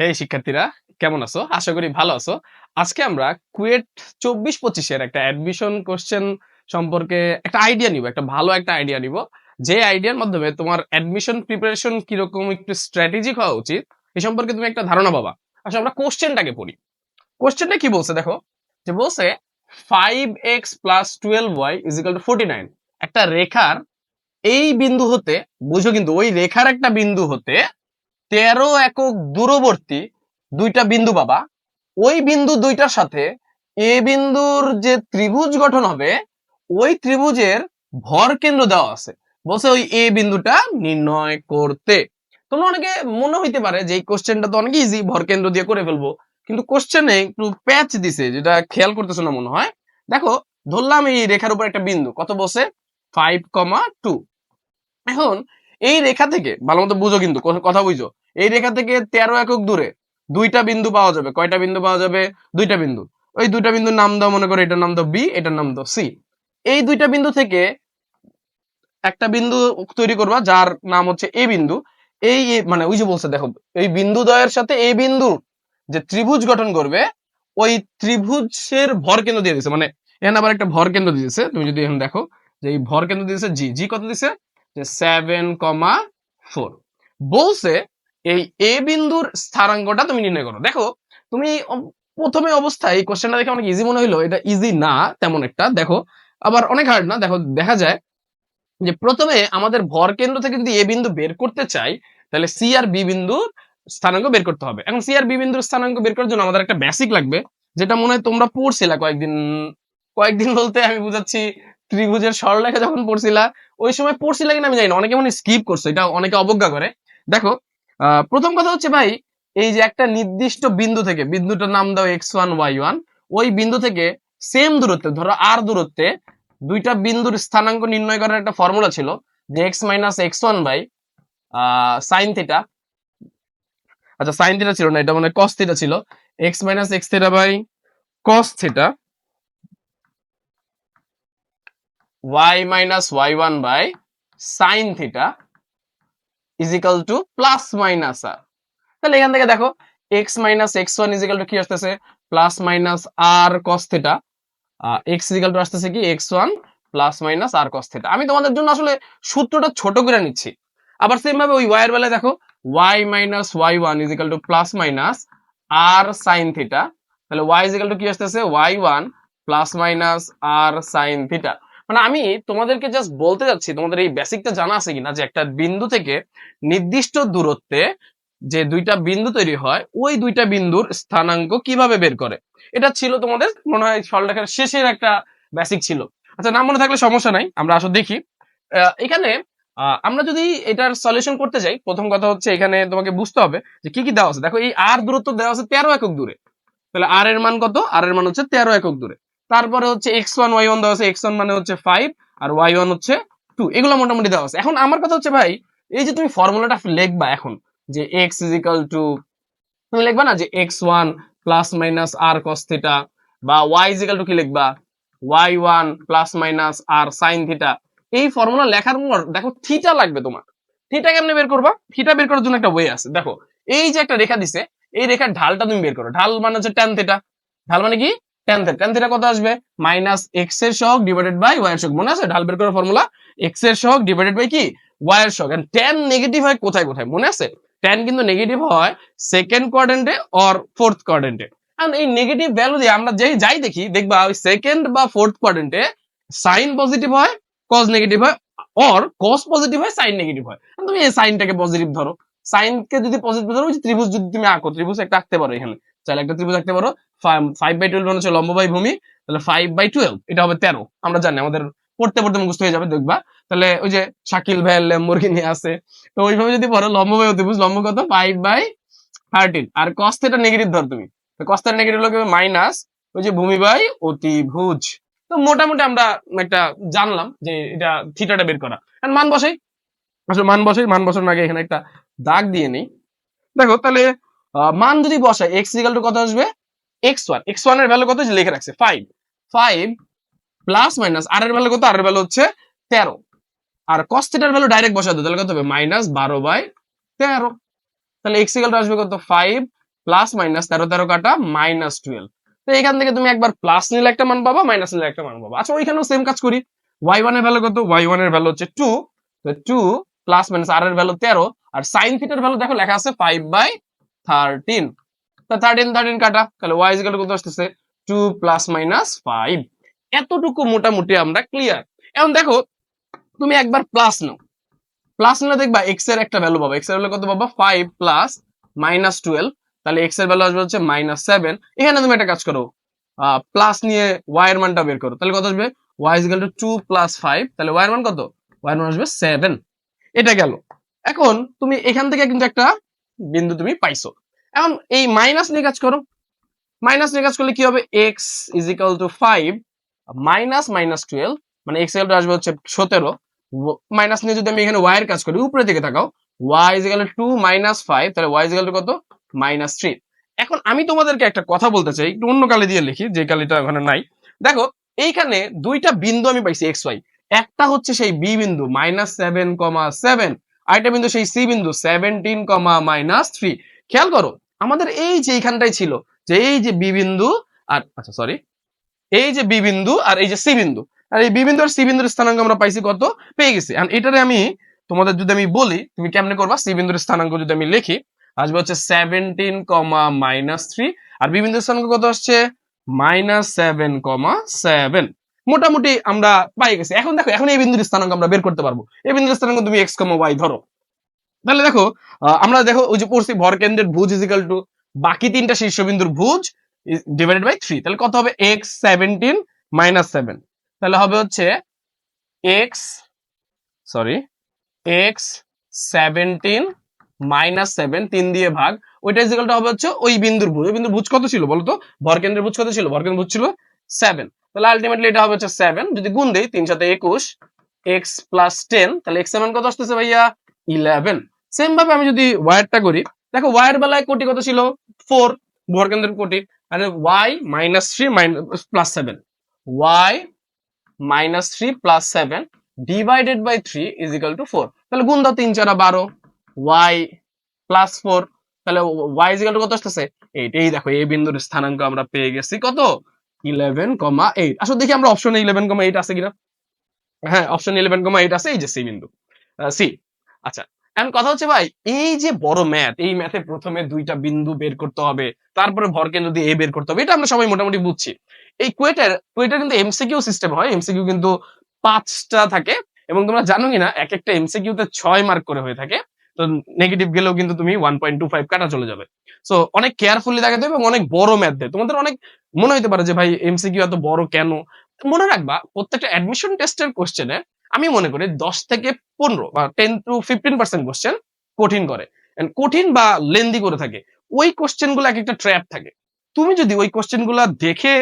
এই শিক্ষার্থীরা কেমন আছো? আশা করি ভালো আছো। আজকে আমরা কুয়েট 24-25 এর একটা অ্যাডমিশন কোশ্চেন সম্পর্কে একটা আইডিয়া নিব, একটা ভালো একটা আইডিয়া নিব। যে আইডিয়ার মাধ্যমে তোমার অ্যাডমিশন প্রিপারেশন কিরকম একটু স্ট্র্যাটেজিক হওয়া উচিত এ সম্পর্কে তুমি একটা ধারণা পাবা। আসলে আমরা কোশ্চেনটাকে পড়ি। কোশ্চেনটা কি বলছে দেখো, যে বলছে 5x + 12y = 49। একটা রেখার এই বিন্দু হতে, বুঝো কিন্তু ওই রেখার একটা বিন্দু হতে 13 একক দূরবর্তী দুইটা বিন্দু পাবা। ওই বিন্দু দুইটার সাথে এ বিন্দুর যে ত্রিভুজ গঠন হবে ওই ত্রিভুজের ভর কেন্দ্র দেওয়া আছে। বলছে ওই এ বিন্দুটা নির্ণয় করতে। তোমরা অনেকে মনে হইতে পারে যে এই কোশ্চেনটা তো অনেক ইজি, ভর কেন্দ্র দিয়ে করে ফেলবো, কিন্তু কোশ্চেনে একটু প্যাচ দিছে, যেটা খেয়াল করতেছো না মনে হয়। দেখো, ধরলাম এই রেখার উপর একটা বিন্দু, কত বলছে 5,2। এখন এই রেখা থেকে ভালো মতো বুঝো, কিন্তু কথা বুঝো, এই রেখা থেকে 13 একক দূরে দুইটা বিন্দু পাওয়া যাবে। কয়টা বিন্দু পাওয়া যাবে? দুইটা বিন্দু। ওই দুইটা বিন্দুর নাম দাও, মনে করো এটার নাম দাও বি, এটার নাম দাও সি। এই দুইটা বিন্দু থেকে একটা বিন্দু তৈরি করবা যার নাম হচ্ছে এ বিন্দু। মানে ওই যে বলছে দেখো, এই বিন্দু দ্বয়ের সাথে এই বিন্দু যে ত্রিভুজ গঠন করবে ওই ত্রিভুজের ভর কেন্দ্র দিয়ে দিছে। মানে এখানে আবার একটা ভর কেন্দ্র দিয়েছে, তুমি যদি এখন দেখো যে এই ভর কেন্দ্র দিয়েছে জি। জি কত দিছে? যে 7,4। বলছে এই এ বিন্দুর স্থানাঙ্কটা তুমি নির্ণয় করো। দেখো, তুমি প্রথমে অবস্থায় এই কোশ্চেনটা দেখে অনেক ইজি মনে হইলো, এটা ইজি না তেমন একটা। দেখো, আবার অনেক হার্ড না। দেখো, দেখা যায় যে প্রথমে আমাদের ভর কেন্দ্র থেকে যদি এ বিন্দু বের করতে চাই, তাহলে সি আর বি বিন্দুর স্থানাঙ্ক বের করতে হবে। এখন সি আর বি বিন্দুর স্থানাঙ্ক বের করার জন্য আমাদের একটা বেসিক লাগবে, যেটা মনে হয় তোমরা পড়ছিলা কয়েকদিন। কয়েকদিন বলতে আমি বুঝাচ্ছি, ত্রিভুজের সরলরেখা যখন পড়ছিলা ওই সময় পড়ছিলা কিনা আমি জানি না, অনেকে মনে স্কিপ করছে, এটা অনেকে অবজ্ঞা করে। দেখো, প্রথম কথা হচ্ছে ভাই, এই যে একটা নির্দিষ্ট বিন্দু থেকে, বিন্দুটার নাম দাও x1 y1, ওই বিন্দু থেকে সেম দূরত্বে, ধরো আর দূরত্বে দুইটা বিন্দুর স্থানাঙ্ক নির্ণয় করার একটা ফর্মুলা ছিল, যে x - x1 by sine theta. আচ্ছা, সাইন থিটা ছিল না, এটা মানে কস থিটা ছিল। x - x theta by cos theta, y - y1 by sine theta equal to plus minus r. তাহলে এখান থেকে দেখো, x - x1 ইজিক্যাল টু কি আসতেছে? Plus minus r cos theta. X equal to আসতেছে কি x1 plus minus r cos theta. আমি তোমাদের জন্য আসলে সূত্রটা ছোট করে নিচ্ছি। আবার সেম ভাবে ওই y এর বেলায় দেখো, y - y1 equal to plus minus r sine theta. তাহলে y ইজিক্যাল টু কি আসতেছে? y1 plus minus r sine theta. মানে আমি তোমাদেরকে জাস্ট বলতে যাচ্ছি, তোমাদের এই বেসিকটা জানা আছে কিনা, যে একটা বিন্দু থেকে নির্দিষ্ট দূরত্বে যে দুইটা বিন্দু তৈরি হয় ওই দুইটা বিন্দুর স্থানাঙ্ক কিভাবে বের করে। এটা ছিল তোমাদের মনে হয় সরলরেখার শেষের একটা বেসিক ছিল। আচ্ছা, নাম মনে থাকলে সমস্যা নাই, আমরা আসলে দেখি। এখানে আমরা যদি এটার সলিউশন করতে যাই, প্রথম কথা হচ্ছে এখানে তোমাকে বুঝতে হবে যে কি কি দেওয়া আছে। দেখো, এই আর দূরত্ব দেওয়া আছে 13 একক দূরে। তাহলে আর এর মান কত? আর এর মান হচ্ছে 13 একক দূরে। তারপরে হচ্ছে x1 y1 দেওয়া আছে, x1 মানে হচ্ছে 5 আর y1 হচ্ছে 2। এগুলো মোটামুটি দেওয়া আছে। এখন আমার কথা হচ্ছে ভাই, এই যে তুমি ফর্মুলাটা লিখবা এখন, যে x ইজিক্যাল টু, তুমি লিখবা না যে x1 plus minus r cos theta, বা y ইজিক্যাল টু কি লিখবা? y1 plus minus r sine theta. এই ফর্মুলা লেখার পর দেখো থিটা লাগবে তোমার। থিটা কেমনে বের করবা? থিটা বের করার জন্য একটা ওয়ে আছে। দেখো, এই যে একটা রেখা দিছে, এই রেখার ঢালটা তুমি বের করো। ঢাল মানে হচ্ছে ট্যান থিটা। ঢাল মানে কি? Tan theta. ট্যান থিটা কত আসবে? মাইনাস এক্স এর সহগ ডিভাইডেড বাই ওয়াই এর সহগ। মনে আছে ঢাল বের করার ফর্মুলা? এক্স এর সহগ ডিভাইডেড বাই কি? ওয়াই এর সহগ। এন্ড ট্যান নেগেটিভ হয় কোথায় কোথায় মনে আছে? ট্যান কিন্তু নেগেটিভ হয় সেকেন্ড কোয়াড্রেন্টে অর ফোর্থ কোয়াড্রেন্টে। কারণ এই নেগেটিভ ভ্যালু দিয়ে আমরা যাই দেখি, দেখবা ওই সেকেন্ড বা ফোর্থ কোয়াড্রেন্টে সাইন পজিটিভ হয়, কজ নেগেটিভ হয়, অর কস পজিটিভ হয়, সাইন নেগেটিভ হয়। তুমি এই সাইনটাকে পজিটিভ ধরো, সাইনকে যদি পজিটিভ ধরো, ওই ত্রিভুজ যদি তুমি আঁকো, ত্রিভুজ একটা আঁকতে পারো। এখানে চাইলে একটা ত্রিভুজ আঁকতে পারো। 5/12 মানে হচ্ছে লম্ব বাই ভূমি, তাহলে 5/12 এটা হবে 13। আমরা জানি, আমাদের পড়তে পড়তে মুখস্থ হয়ে যাবে দেখবা। তাহলে ওই যে শাকিল ভাইয়ের ল্যাম্বরগিনি আছে, তো ওইভাবে যদি পড়ো, লম্ব বাই অতিভুজ, লম্ব কত? 5/13। আর কস থিটা নেগেটিভ ধর তুমি, তো কস থিটা নেগেটিভ হলো মাইনাস ওই যে ভূমি বাই অতিভুজ। তো মোটামুটি আমরা একটা জানলাম যে এটা থিটাটা বের করা। মান বসাই, আসলে মান বসানোর আগে এখানে একটা দাগ দিয়ে নেই। দেখো, তাহলে মান যদি বসাই, x ইকুয়াল টু কত আসবে? x1 এর ভ্যালু কত লিখে রাখছে 5। 5 প্লাস মাইনাস আর এর ভ্যালু কত? আর এর ভ্যালু হচ্ছে 13। আর cos থিটার ভ্যালু ডাইরেক্ট বসাই দাও, তাহলে কত হবে? -12/13। তাহলে x ইকুয়াল টু আসবে কত? 5 প্লাস মাইনাস 13 13 কাটা -12। তো এখান থেকে তুমি একবার প্লাস নিলে একটা মান পাবা, মাইনাস নিলে একটা মান পাবা। আচ্ছা ওইখানেও সেম কাজ করি। y1 এর ভ্যালু কত? y1 এর ভ্যালু হচ্ছে 2। তো 2 প্লাস মাইনাস r এর ভ্যালু 13 আর sin থিটার ভ্যালু দেখো লেখা আছে 5/13। তো 13 13 কাটা, তাহলে y কত আসতেছে 2 প্লাস মাইনাস 5। এতটুকু মোটামুটি আমরা ক্লিয়ার। এখন দেখো তুমি একবার প্লাস নাও, প্লাস নিলে দেখবা x এর একটা ভ্যালু পাবা। x এর ভ্যালু কত পাবা? 5 প্লাস -12। তাহলে x এর ভ্যালু আসবে হচ্ছে -7। এখানে তুমি একটা কাজ করো, প্লাস নিয়ে y এর মানটা বের করো, তাহলে কত আসবে? y 2 প্লাস 5, তাহলে y এর মান কত? y এর মান আসবে 7। এটা গেল। এখন তুমি এখান থেকে কিন্তু একটা বিন্দু তুমি পাইছো। এখন এই মাইনাস নিয়ে কাজ করো। মাইনাস নিয়ে কাজ করলে কি হবে? x 5 মাইনাস -12, মানে x এর আসবে হচ্ছে 17। মাইনাস নিয়ে যদি আমি এখানে y এর কাজ করি, উপরে দিকে তাকাও, y 2 মাইনাস 5, তাহলে y কত? -3। এখন আমি তোমাদেরকে একটা কথা বলতে চাই, একটু অন্য কালি দিয়ে লিখি, যে কালিটা ওখানে নাই। দেখো এইখানে দুইটা বিন্দু আমি পাইছি x y। একটা হচ্ছে সেই b বিন্দু -7,7, আরেকটা বিন্দু সেই c বিন্দু 17, -3। খেয়াল করো আমাদের এই যে এইখানটাই ছিল যে এই যে বি বিন্দু আর আচ্ছা সরি এই যে বি বিন্দু আর এই যে সি বিন্দু, আর এই বি বিন্দু আর সি বিন্দুর স্থানাঙ্ক আমরা পাইছি কত? পেয়ে গেছি। আর এটারে আমি তোমাদের যদি আমি বলি তুমি কেমনে করবা, সি বিন্দুর স্থানাঙ্ক যদি আমি লিখি আসবে হচ্ছে 17, -3, আর বি বিন্দুর স্থানাঙ্ক কত আসছে? -7,7। মোটামুটি আমরা পাই গেছি। এখন দেখো এখন এই বিন্দুর স্থানাঙ্ক আমরা বের করতে পারবো। এই বিন্দুর স্থানাঙ্ক তুমি x, y ধরো। তাহলে দেখো আমরা দেখো ওই যে পড়ছি ভরকেন্দ্রের ভুজ ইজিক্যাল টু বাকি তিনটা শীর্ষবিন্দুর ভুজ ডিভাইডেড বাই 3। তাহলে কত হবে? x 17 -7, তাহলে হবে হচ্ছে x x 17 -7 3 দিয়ে ভাগ, ওইটা ইজিক্যাল টু হবে হচ্ছে ওই বিন্দুর ভুজ। ওই বিন্দুর ভুজ কত ছিল বলো তো? ভরকেন্দ্রের ভুজ কত ছিল? ভরকেন্দ্রের ভুজ ছিল 7। তাহলে আলটিমেটলি এটা হবে হচ্ছে 7। যদি গুণ দেই 3 সাথে 21, x প্লাস 10, তাহলে x এর মান কত আসতেছে ভাইয়া? 11। সেম ভাবে আমি যদি ওয়ারটা করি, দেখো ওয়ার বেলায় কোটি কত ছিল? 4, ভরকেন্দ্রের কোটি। আর y -3 plus 7, y -3 plus 7 by বাই 3 ইজ ইকুয়াল টু 4। তাহলে গুণ দাও 3 4 12, y প্লাস 4, তাহলে y ইজ ইকুয়াল টু কত আসতেছে? 8। এই দেখো এই বিন্দুর স্থানাঙ্ক আমরা পেয়ে গেছি কত? 11,8। আসলে দেখি আমরা অপশনে 11,8 আছে কিনা। হ্যাঁ, অপশন 11,8 আছে, এই যে সি বিন্দু, সি। আচ্ছা এখন কথা হচ্ছে ভাই এই যে বড় ম্যাথ, এই ম্যাথে প্রথমে দুইটা বিন্দু বের করতে হবে, তারপরে ভরকেন্দ্র দিয়ে এ বের করতে হবে, এটা আমরা সবাই মোটামুটি বুঝছি। এই কুয়েটার কিন্তু এমসিকিউ সিস্টেম হয়। এমসিকিউ কিন্তু 5টা থাকে, এবং তোমরা জানো কিনা এক একটা এমসিকিউ তে 6 মার্ক করে হয়ে থাকে। তো নেগেটিভ গেলেও কিন্তু তুমি 1.25 কাটা চলে যাবে। সো অনেক কেয়ারফুলি দেখাতে হবে এবং অনেক বড় ম্যাথ দেয়। তোমাদের অনেক মনে হইতে পারে যে ভাই এমসিকিউ এত বড় কেন? মনে রাখবা প্রত্যেকটা অ্যাডমিশন টেস্টের কোশ্চেনে আমি মনে করি 10 থেকে 15 বা 10 to 15% কোশ্চেন কঠিন করে, কঠিন বা লেন্দি করে থাকে। ওই কোশ্চেন গুলো এক একটা ট্র্যাপ থাকে। তুমি যদি ওই কোশ্চেন গুলা দেখে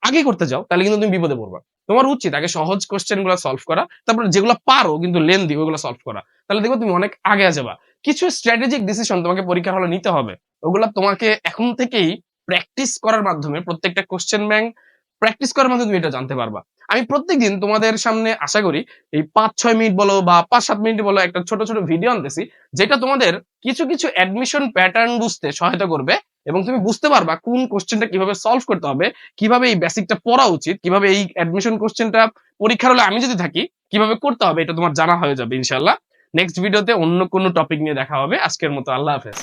আগে করতে যাও তাহলে কিন্তু তুমি বিপদে পড়বা। তোমার উচিত আগে সহজ কোশ্চেন গুলা সলভ করা, তারপরে যেগুলো পারো কিন্তু লেন্দি ওইগুলো সলভ করা, তাহলে দেখো তুমি অনেক আগে যাবা। কিছু স্ট্র্যাটেজিক ডিসিশন তোমাকে পরীক্ষার হলে নিতে হবে, ওগুলা তোমাকে এখন থেকেই প্র্যাকটিস করার মাধ্যমে, প্রত্যেকটা কোশ্চেন ব্যাংক প্র্যাকটিস করার মাধ্যমে তুমি এটা জানতে পারবা। আমি প্রত্যেকদিন তোমাদের সামনে আশা করি এই 5-6 মিনিট বলো বা 5-7 মিনিট বলো একটা ছোট ছোট ভিডিও আনতেছি, যেটা তোমাদের কিছু কিছু অ্যাডমিশন প্যাটার্ন বুঝতে সহায়তা করবে, এবং তুমি বুঝতে পারবা কোন কোশ্চেনটা কিভাবে সলভ করতে হবে, কিভাবে এই বেসিকটা পড়া উচিত, কিভাবে এই অ্যাডমিশন কোশ্চেনটা পরীক্ষার হলে আমি যদি থাকি কিভাবে করতে হবে, এটা তোমার জানা হয়ে যাবে ইনশাআল্লাহ। নেক্সট ভিডিওতে অন্য কোনো টপিক নিয়ে দেখা হবে। আজকের মতো আল্লাহ হাফেজ।